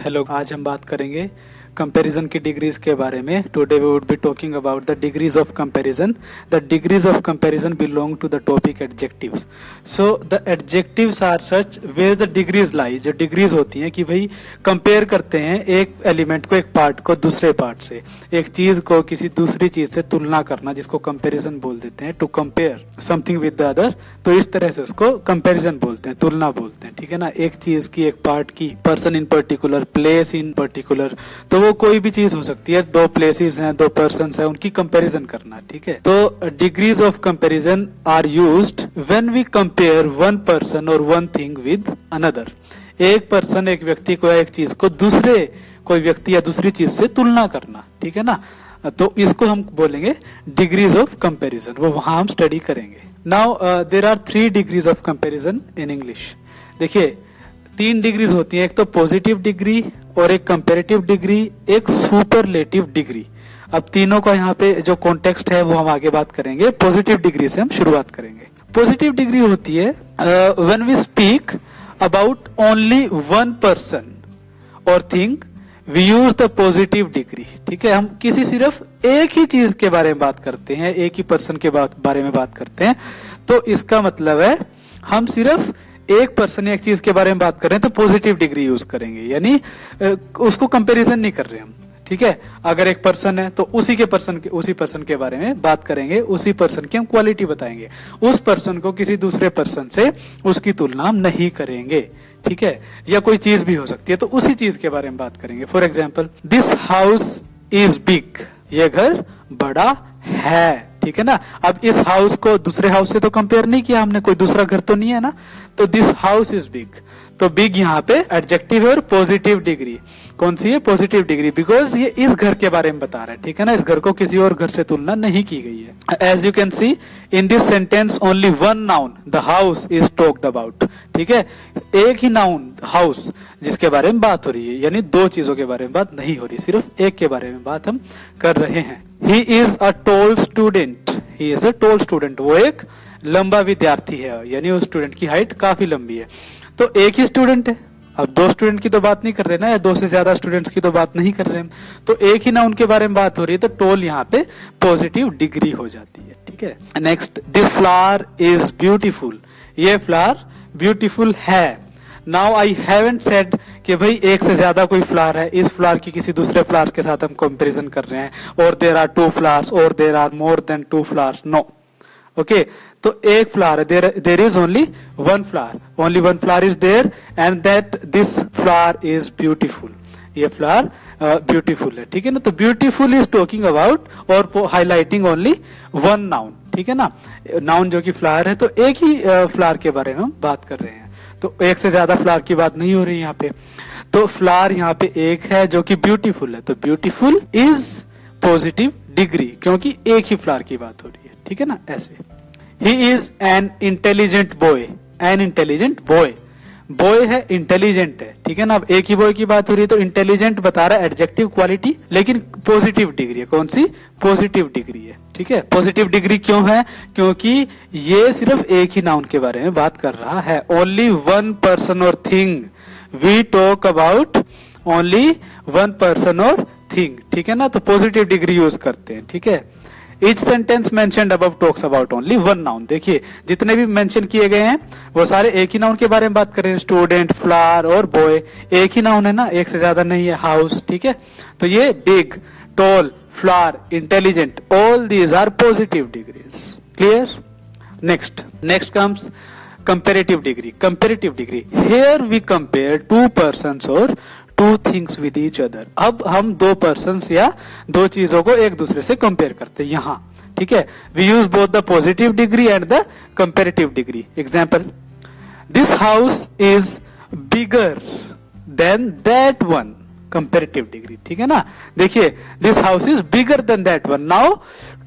Hello, आज हम बात करेंगे कंपैरिजन की डिग्रीज के बारे में। Today we would be talking about the degrees of comparison. The degrees of comparison belong to the topic adjectives. So the adjectives are such where the degrees lie. जो degrees होती हैं कि भाई compare करते हैं एक एलिमेंट को, एक पार्ट को दूसरे पार्ट से, एक चीज को किसी दूसरी चीज से तुलना करना, जिसको कंपैरिजन बोल देते हैं। To compare something with the other, तो इस तरह से उसको कंपैरिजन बोलते हैं, तुलना बोलते हैं। ठीक है ना, एक चीज की, एक पार्ट की, person in particular, place in particular, तो वो कोई भी चीज हो सकती है। दो प्लेसेस हैं, दो पर्सन्स हैं, उनकी कंपैरिजन करना। ठीक है, तो degrees of comparison are used when we compare one person और वन थिंग विद अनदर। एक पर्सन, एक व्यक्ति को या एक चीज को दूसरे कोई व्यक्ति या दूसरी चीज से तुलना करना। ठीक है ना, तो इसको हम बोलेंगे डिग्रीज ऑफ कंपैरिजन। वो वहां हम स्टडी करेंगे। Now there are 3 degrees of comparison in English. देखिए, 3 डिग्रीज होती हैं, एक तो पॉजिटिव डिग्री और एक कंपैरेटिव डिग्री, एक सुपरलेटिव डिग्री। अब तीनों का यहाँ पे जो कॉन्टेक्स्ट है वो हम आगे बात करेंगे। पॉजिटिव डिग्री से हम शुरुआत करेंगे। पॉजिटिव डिग्री होती है when we speak about only one person और thing, we use the positive degree. ठीक है, हम किसी सिर्फ एक ही चीज के बारे में बात करते हैं, एक ही पर्सन के बारे में बात करते हैं, तो इसका मतलब है हम सिर्फ एक पर्सन या एक चीज के बारे में बात कर रहे हैं, तो पॉजिटिव डिग्री यूज करेंगे, यानी उसको कंपैरिजन नहीं कर रहे हम। ठीक है, अगर एक पर्सन है तो उसी पर्सन के बारे में बात करेंगे, उसी पर्सन की हम क्वालिटी बताएंगे। उस पर्सन को किसी दूसरे पर्सन से उसकी तुलना हम नहीं करेंगे। ठीक है, या कोई चीज भी हो सकती है, तो उसी चीज के बारे में बात करेंगे। For example, this house is big, ये घर बड़ा है। ठीक है ना, अब इस हाउस को दूसरे हाउस से तो कंपेयर नहीं किया हमने, कोई दूसरा घर तो नहीं है ना, तो दिस हाउस इज बिग। तो बिग यहाँ पे एडजेक्टिव है और पॉजिटिव डिग्री कौन सी है? पॉजिटिव डिग्री, बिकॉज ये इस घर के बारे में बता रहा है। ठीक है ना, इस घर को किसी और घर से तुलना नहीं की गई है। As you can see in this sentence only one noun the house is talked about. ठीक है, एक ही नाउन हाउस जिसके बारे में बात हो रही है, यानी दो चीजों के बारे में बात नहीं हो रही, सिर्फ एक के बारे में बात हम कर रहे हैं। He is a tall student, he is a tall student, वो एक लंबा विद्यार्थी है, यानी उस स्टूडेंट की हाइट काफी लंबी है। तो एक ही स्टूडेंट है, अब 2 स्टूडेंट की तो बात नहीं कर रहे ना, या 2 से ज्यादा स्टूडेंट्स की तो बात नहीं कर रहे हैं, तो एक ही ना उनके बारे में बात हो रही है, तो टॉल यहाँ पे पॉजिटिव डिग्री हो जाती है। ठीक है, next, this flower is beautiful, ये फ्लावर ब्यूटीफुल है। नाउ आई हैवंट सेड कि भाई एक से ज्यादा कोई फ्लावर है, इस फ्लावर की किसी दूसरे फ्लावर के साथ हम कंपैरिजन कर रहे हैं, और देयर आर 2 फ्लावर्स और there are more than 2 flowers. No, okay, तो एक फ्लावर है, there is only one flower, only one flower is there, and that this flower is beautiful, ये फ्लावर ब्यूटीफुल है। ठीक है ना, तो ब्यूटीफुल इज टॉकिंग अबाउट और हाईलाइटिंग ओनली वन नाउन। ठीक है ना, नाउन जो कि फ्लावर है, तो एक ही फ्लावर के बारे में हम बात कर रहे हैं, तो एक से ज्यादा फ्लावर की बात नहीं हो रही यहाँ पे। तो फ्लावर यहाँ पे एक है जो कि ब्यूटीफुल है, तो ब्यूटीफुल इज पॉजिटिव डिग्री, क्योंकि एक ही फ्लावर की बात हो रही है। ठीक है ना, ऐसे। ही is an intelligent boy, an intelligent boy, boy है, इंटेलिजेंट है। ठीक है ना, अब एक ही बॉय की बात हो रही है, तो इंटेलिजेंट बता रहा है एडजेक्टिव क्वालिटी, लेकिन पॉजिटिव डिग्री है, कौन सी? पॉजिटिव डिग्री है। ठीक है, पॉजिटिव डिग्री क्यों है? क्योंकि ये सिर्फ एक ही नाउन के बारे में बात कर रहा है, ओनली वन पर्सन और thing, we talk about only one person और थिंग। ठीक है ना, तो पॉजिटिव डिग्री यूज करते हैं। ठीक है, Each sentence mentioned above talks about only one noun। देखिए, जितने भी मेंशन किए गए हैं वो सारे एक ही नाउन के बारे में बात कर रहे हैं, स्टूडेंट, फ्लावर और बॉय, एक ही नाउन है ना, एक से ज्यादा नहीं है। हाउस, ठीक है, तो ये big, tall, flower, intelligent, all these are positive degrees. Clear? Next comes comparative degree. Comparative degree, here we compare 2 persons और 2 things with each other। अब हम 2 persons या 2 चीजों को एक दूसरे से कंपेयर करते हैं यहाँ। ठीक है, we use both the positive degree and the comparative degree. Example, this house is bigger than that one, comparative degree. ठीक है ना, देखिए, this house is bigger than that one. Now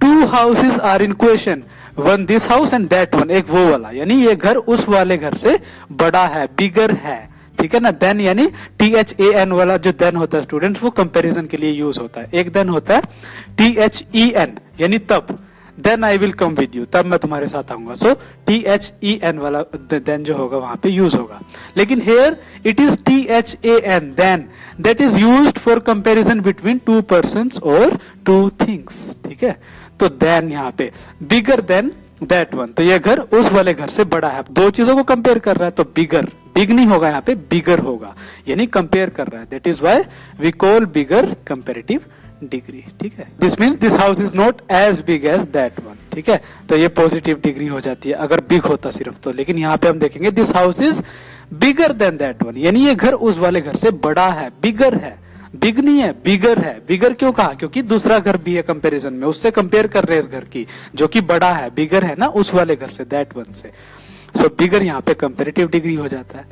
2 houses are in question, one this house and that one, एक वो वाला, यानी ये घर उस वाले घर से बड़ा है, बिगर है। ठीक है ना, देन यानी THAN वाला जो देन होता है स्टूडेंट्स, वो कंपैरिजन के लिए यूज होता है। एक देन होता है THEN, यानी तब, then I will come with you, तब मैं तुम्हारे साथ आऊंगा। सो THEN वाला देन जो होगा वहां पे यूज होगा। लेकिन here it is THAN, than, that is used for comparison between two persons और टू थिंग्स। ठीक है, तो देन यहाँ पे बिगर देन दैट वन, तो ये घर उस वाले घर से बड़ा है। दो चीजों को कंपेयर कर रहा है, तो बिगर, बिग नहीं होगा यहाँ पे, बिगर होगा, यानी कंपेयर कर रहा है। That is why we call bigger comparative degree. ठीक है, this means this house is not as big as that one. ठीक है, तो ये पॉजिटिव डिग्री हो जाती है अगर बिग होता सिर्फ तो। लेकिन यहाँ पे हम देखेंगे this house is bigger than that one, यानी ये घर उस वाले घर से बड़ा है, बिगर है, बिग नहीं है, बिगर है। बिगर क्यों कहा? क्योंकि दूसरा घर भी है कंपैरिजन में, उससे कंपेयर कर रहे हैं इस घर की जो कि बड़ा है, बिगर है ना उस वाले घर से, दैट वन से। सो बिगर यहाँ पे कंपैरेटिव डिग्री हो जाता है।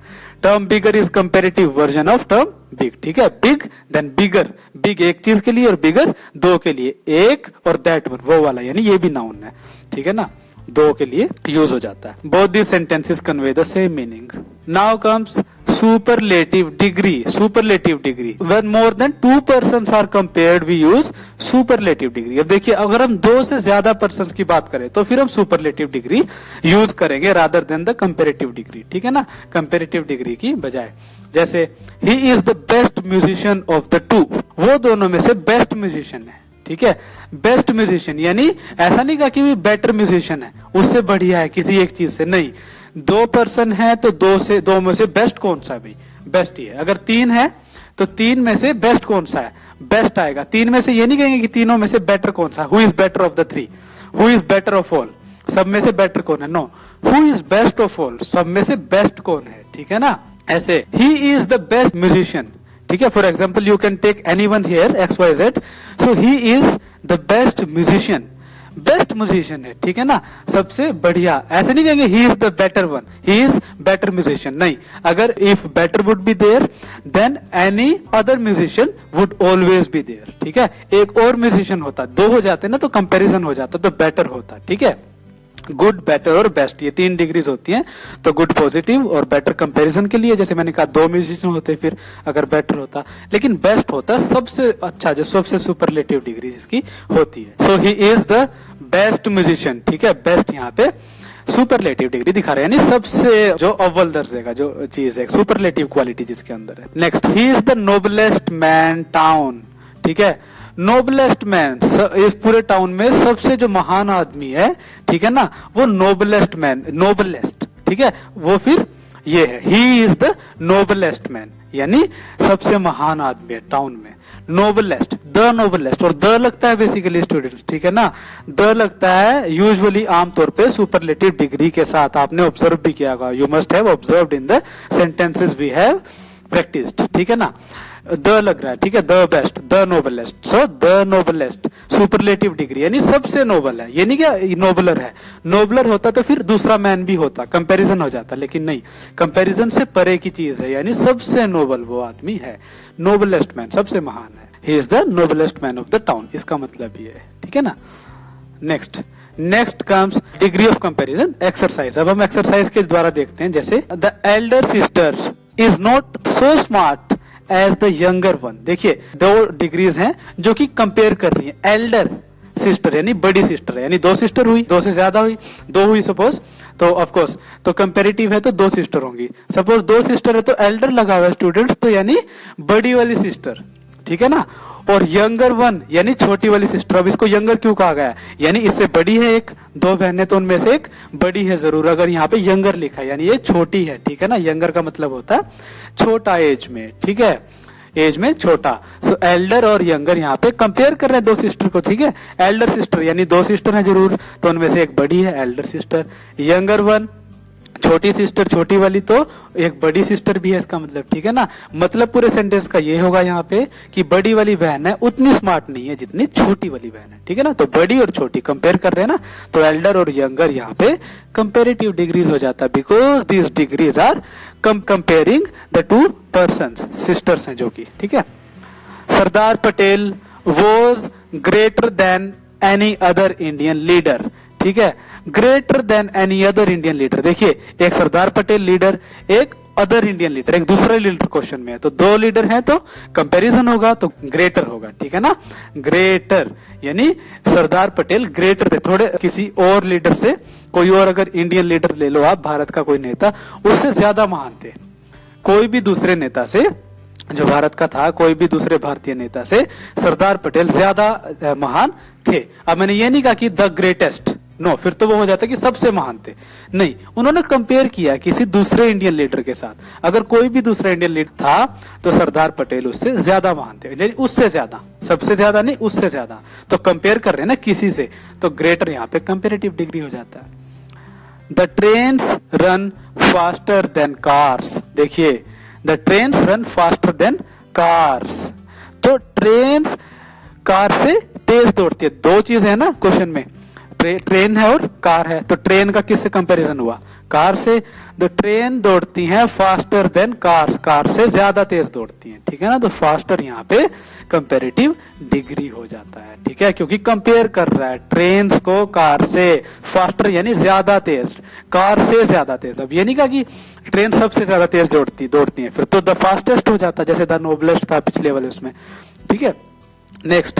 Term bigger is comparative version of term big. ठीक है, बिग देन बिगर, बिग एक चीज के लिए और बिगर दो के लिए, एक और दैट वन वो वाला, यानी ये भी नाउन है। ठीक है ना, दो के लिए यूज हो जाता है। Both this sentences convey the same meaning. Now comes superlative degree. Superlative degree, when more than two persons are compared we use superlative degree. अब देखिए, अगर हम दो से ज्यादा पर्सन्स की बात करें तो फिर हम सुपरलेटिव डिग्री यूज करेंगे rather than the comparative degree. ठीक है ना, कंपेरेटिव डिग्री की बजाय। जैसे ही is the best musician of the two, वो दोनों में से बेस्ट म्यूजिशियन है। ठीक है, बेस्ट म्यूजिशियन, यानी ऐसा नहीं कहा कि भी बेटर म्यूजिशियन है, उससे बढ़िया है किसी एक चीज से, नहीं। दो पर्सन है तो दो में से बेस्ट कौन सा है भाई? बेस्ट ही है। अगर तीन है तो तीन में से बेस्ट कौन सा है? बेस्ट आएगा। तीन में से ये नहीं कहेंगे कि तीनों में से बेटर कौन सा, who is better of the three, who is better of all, सब में से बेटर कौन है, no, who is best of all, सब में से बेस्ट कौन है। ठीक है ना, ऐसे ही इज द बेस्ट म्यूजिशियन। ठीक है, for example you can take anyone here XYZ, so he is the best musician, best musician है। ठीक है ना, सबसे बढ़िया। ऐसे नहीं कहेंगे he is the better one, he is better musician, नहीं। अगर if better would be there then any other musician would always be there. ठीक है, एक और म्यूजिशियन होता, दो हो जाते ना तो कंपैरिजन हो जाता, तो बेटर होता। ठीक है, गुड, बेटर और बेस्ट, ये तीन डिग्रीज होती हैं। तो गुड पॉजिटिव और बेटर कंपैरिजन के लिए, जैसे मैंने कहा दो म्यूजिशियन होते फिर अगर बेटर होता, लेकिन बेस्ट होता सबसे अच्छा, जो सबसे सुपरलेटिव डिग्री जिसकी होती है। So he is the best musician. ठीक है, बेस्ट यहाँ पे सुपरलेटिव डिग्री दिखा रहे हैं, यानी सबसे जो अव्वल दर्जे का जो चीज है, सुपरलेटिव क्वालिटी जिसके अंदर है। Next, he is the noblest man town. ठीक है, नोबलेस्ट मैन, इस पूरे टाउन में सबसे जो महान आदमी है, ठीक है ना, वो नोबलेस्ट मैन, नोबलेस्ट। ठीक है, वो फिर ये है, he is the noblest man, यानी सबसे महान आदमी है टाउन में। नोबलेस्ट, द नोबलेस्ट, और द लगता है बेसिकली स्टूडेंट। ठीक है ना, द लगता है यूजुअली आमतौर पे सुपरलेटिव डिग्री के साथ। आपने ऑब्जर्व भी किया होगा, you must have observed in the sentences we have practised. ठीक है ना, द लग रहा है। ठीक है, the best, the noblest, so the noblest superlative degree, यानी सबसे नोबल है। ये नहीं क्या नोबलर है, नोबलर होता तो फिर दूसरा मैन भी होता, कंपैरिजन हो जाता, लेकिन नहीं, कंपैरिजन से परे की चीज है, यानी सबसे नोबल वो आदमी है, नोबलेस्ट मैन, सबसे महान है। He is the noblest man of the town, इसका मतलब ये है। ठीक है ना, next comes degree of comparison exercise. अब हम एक्सरसाइज के द्वारा देखते हैं। जैसे the elder sister is not so smart as the younger one. देखिए, दो डिग्रीज हैं जो कि कंपेयर कर रही हैं। एल्डर सिस्टर यानी बड़ी सिस्टर है, यानी दो सिस्टर हुई, दो से ज्यादा हुई, दो हुई सपोज, तो ऑफ कोर्स तो कंपेरेटिव है तो दो सिस्टर होंगी। सपोज दो सिस्टर है तो एल्डर लगा हुआ है स्टूडेंट्स, तो यानी बड़ी वाली सिस्टर। ठीक है ना, और यंगर वन यानी छोटी वाली सिस्टर। अब इसको यंगर क्यों कहा गया? यानी इससे बड़ी है एक, दो बहनें तो उनमें से एक बड़ी है जरूर, अगर यहाँ पे यंगर लिखा है यानी ये छोटी है। ठीक है ना, यंगर का मतलब होता है छोटा एज में। ठीक है, एज में छोटा। सो एल्डर और यंगर यहाँ पे कंपेयर कर रहे हैं दो सिस्टर को। ठीक है, एल्डर सिस्टर यानी दो सिस्टर है जरूर, तो उनमें से एक बड़ी है, एल्डर सिस्टर। यंगर वन छोटी सिस्टर, छोटी वाली तो एक बड़ी सिस्टर भी है, इसका मतलब। ठीक है ना, मतलब पूरे सेंटेंस का ये होगा यहाँ पे कि बड़ी वाली बहन है उतनी स्मार्ट नहीं है जितनी छोटी वाली बहन है। ठीक है ना, तो बड़ी और छोटी कंपेयर कर रहे हैं ना, तो एल्डर और यंगर यहाँ पे कंपेरेटिव डिग्रीज हो जाता है, because these degrees are comparing the two persons, sisters हैं जो कि। ठीक है, Sardar Patel was greater than any other Indian leader. ठीक है, greater than any other Indian leader. देखिए, एक सरदार पटेल लीडर, एक अदर इंडियन लीडर, एक दूसरा लीडर क्वेश्चन में है, तो दो लीडर हैं तो कंपैरिजन होगा तो ग्रेटर होगा, ठीक है ना। ग्रेटर यानी सरदार पटेल ग्रेटर थे थोड़े किसी और लीडर से, कोई और अगर इंडियन लीडर ले लो आप, भारत का कोई नेता, उससे ज्यादा महान थे। कोई भी दूसरे नेता से, जो भारत का था, कोई भी दूसरे भारतीय नेता से सरदार पटेल ज्यादा महान थे। अब मैंने ये नहीं कहा कि द ग्रेटेस्ट, नो, फिर तो वो हो जाता कि सबसे महान थे, नहीं, उन्होंने कंपेयर किया किसी दूसरे इंडियन लीडर के साथ। अगर कोई भी दूसरा इंडियन लीडर था तो सरदार पटेल उससे ज्यादा महान थे, यानी उससे ज्यादा, सबसे ज्यादा नहीं, उससे ज्यादा। तो कंपेयर कर रहे हैं ना किसी से, तो ग्रेटर यहाँ पे कंपेरेटिव डिग्री हो जाता है। The trains run faster than cars, देखिए the trains run faster than cars, तो ट्रेन्स कार से तेज दौड़ती है। दो चीज है ना क्वेश्चन में, ट्रेन है और कार है, तो ट्रेन का किससे कंपैरिजन हुआ, कार से। तो ट्रेन दौड़ती हैं फास्टर देन कार्स, कार से ज्यादा तेज दौड़ती हैं, ठीक है ना। तो फास्टर यहाँ पे कंपैरेटिव डिग्री हो जाता है, ठीक है, क्योंकि कंपेयर कर रहा है ट्रेन को कार से। फास्टर यानी ज्यादा तेज, कार से ज्यादा तेज। अब ये नहीं कहा कि ट्रेन सबसे ज्यादा तेज दौड़ती है, फिर तो द फास्टेस्ट हो जाता, जैसे द नोबलेस्ट था पिछले वाले उसमें, ठीक है। Next,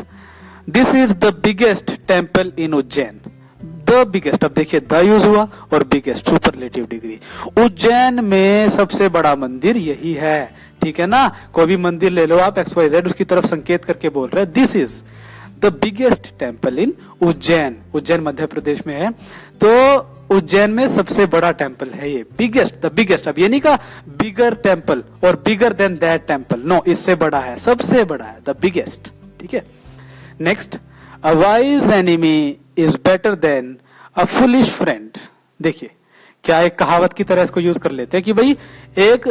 this is the biggest temple in Ujjain. The biggest, अब देखिए द यूज हुआ और बिगेस्ट, सुपरलेटिव डिग्री। उज्जैन में सबसे बड़ा मंदिर यही है, ठीक है ना। कोई भी मंदिर ले लो आप XYZ, उसकी तरफ संकेत करके बोल रहे हैं this is the biggest temple in Ujjain. Ujjain Madhya Pradesh में है, तो उज्जैन में सबसे बड़ा टेम्पल है ये, बिगेस्ट, द बिगेस्ट। अब ये नहीं कहा बिगर टेम्पल और bigger than that temple, no, इससे बड़ा है, सबसे बड़ा है, द बिगेस्ट, ठीक है। Next, a wise enemy is better than a foolish friend. देखिए क्या एक कहावत की तरह इसको यूज कर लेते हैं कि भाई एक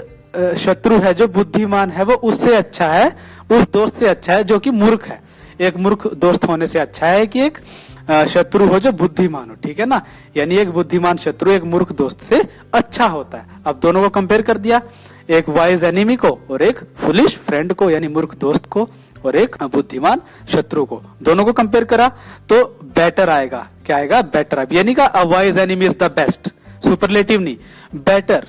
शत्रु है जो बुद्धिमान है, वो उससे अच्छा है, उस दोस्त से अच्छा है जो कि मूर्ख है। एक मूर्ख दोस्त होने से अच्छा है कि एक शत्रु हो जो बुद्धिमान हो, ठीक है ना। यानी एक बुद्धिमान शत्रु एक मूर्ख दोस्त से अच्छा होता है। अब दोनों को कंपेयर कर दिया, एक वाइज एनिमी को और एक फुलिश फ्रेंड को, यानी मूर्ख दोस्त को और एक बुद्धिमान शत्रु को, दोनों को कंपेयर करा तो बेटर आएगा। क्या आएगा, बेटर। अब ये नहीं कहा अ wise enemy is the best, superlative नहीं, बेटर,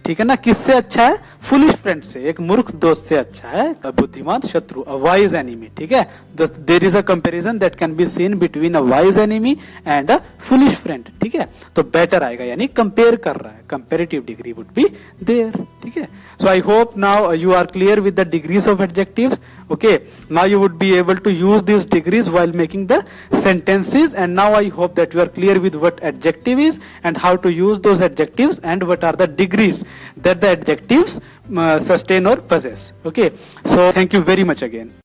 ठीक है ना। किससे अच्छा है, फुलिश फ्रेंड से, एक मूर्ख दोस्त से अच्छा है बुद्धिमान शत्रु, अ वाइज एनिमी, ठीक है। There is a comparison that can be seen between a wise enemy and a foolish friend, ठीक है। तो बेटर आएगा, यानी कंपेयर कर रहा है, comparative degree would be there, ठीक है। So I hope now you are clear with the degrees of adjectives. Okay, now you would be able to use these degrees while making the sentences, and now I hope that you are clear with what adjective is and how to use those adjectives and what are the degrees that the adjectives sustain or possess. Okay, so thank you very much again.